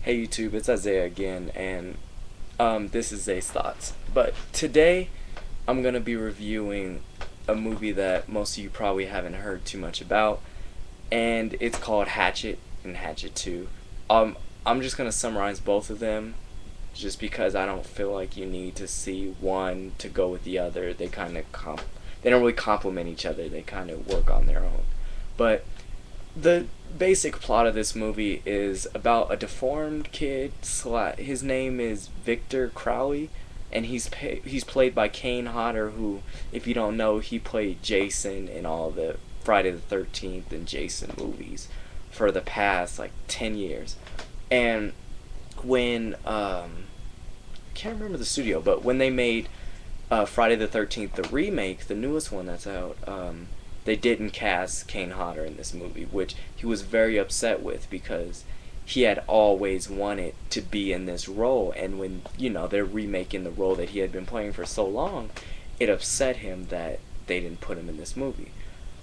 Hey YouTube, it's Isaiah again, and this is ZaysThoughts. But today, I'm gonna be reviewing a movie that most of you probably haven't heard too much about, and it's called Hatchet and Hatchet 2. I'm just gonna summarize both of them, just because I don't feel like you need to see one to go with the other. They don't really complement each other. They kind of work on their own. But the basic plot of this movie is about a deformed kid. His name is Victor Crowley, and he's played by Kane Hodder, who, if you don't know, he played Jason in all the Friday the 13th and Jason movies for the past like 10 years. And when I can't remember the studio, but when they made Friday the 13th, the remake, the newest one that's out, they didn't cast Kane Hodder in this movie, which he was very upset with because he had always wanted to be in this role, and when, they're remaking the role that he had been playing for so long, it upset him that they didn't put him in this movie.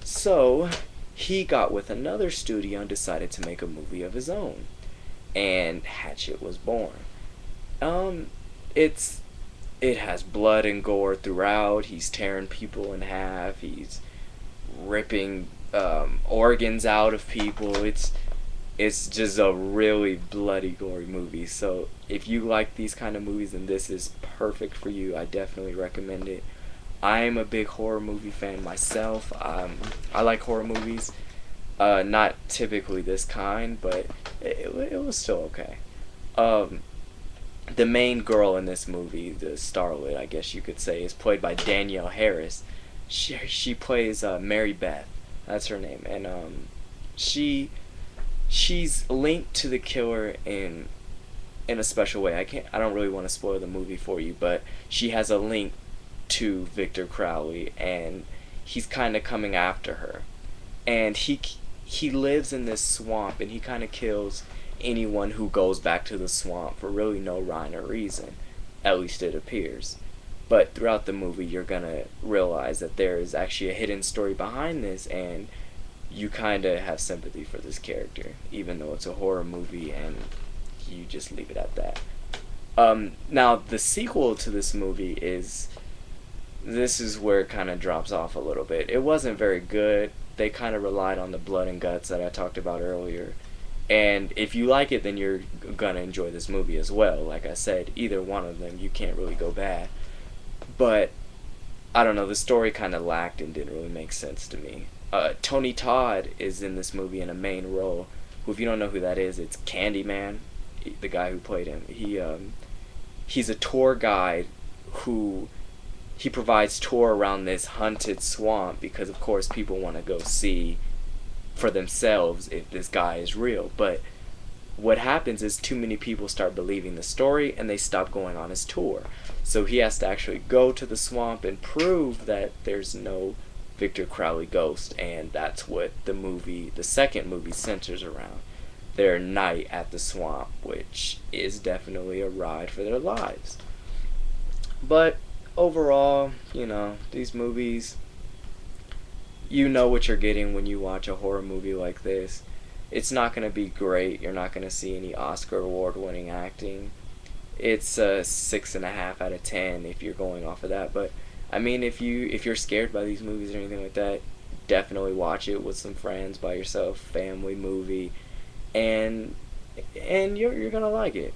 So he got with another studio and decided to make a movie of his own, and Hatchet was born. It has blood and gore throughout. He's tearing people in half. He's ripping organs out of people. It's just a really bloody, gory movie. So if you like these kind of movies, then this is perfect for you. I definitely recommend it. I'm a big horror movie fan myself. I like horror movies. Not typically this kind, but it was still okay. The main girl in this movie, the starlet, I guess you could say, is played by Danielle Harris. She plays Mary Beth. That's her name, and she's linked to the killer in a special way. I don't really want to spoil the movie for you, but she has a link to Victor Crowley, and he's kind of coming after her. And he lives in this swamp, and he kind of kills anyone who goes back to the swamp for really no rhyme or reason. At least it appears. But throughout the movie, you're gonna realize that there is actually a hidden story behind this, and you kind of have sympathy for this character, even though it's a horror movie, and you just leave it at that. Now, the sequel to this movie this is where it kind of drops off a little bit. It wasn't very good. They kind of relied on the blood and guts that I talked about earlier. And if you like it, then you're gonna enjoy this movie as well. Like I said, either one of them, you can't really go bad. But I don't know, the story kind of lacked and didn't really make sense to me. Tony Todd is in this movie in a main role. Who, if you don't know who that is, it's Candyman, the guy who played him. He's a tour guide who he provides tour around this haunted swamp because, of course, people want to go see for themselves if this guy is real. But what happens is too many people start believing the story and they stop going on his tour. So he has to actually go to the swamp and prove that there's no Victor Crowley ghost, and that's what the second movie centers around. Their night at the swamp, which is definitely a ride for their lives. But overall, these movies, you know what you're getting when you watch a horror movie like this. It's not going to be great. You're not going to see any Oscar award winning acting. It's a 6.5 out of 10 if you're going off of that. But I mean, if you're scared by these movies or anything like that, definitely watch it with some friends, by yourself, family movie, and you're gonna like it.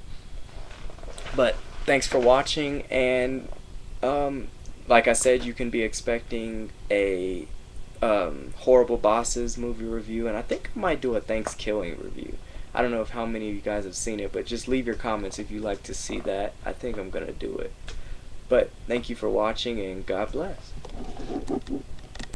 But thanks for watching, and like I said, you can be expecting a Horrible Bosses movie review, and I think I might do a Thanksgiving review. I don't know how many of you guys have seen it, but just leave your comments if you'd like to see that. I think I'm gonna do it. But thank you for watching, and God bless.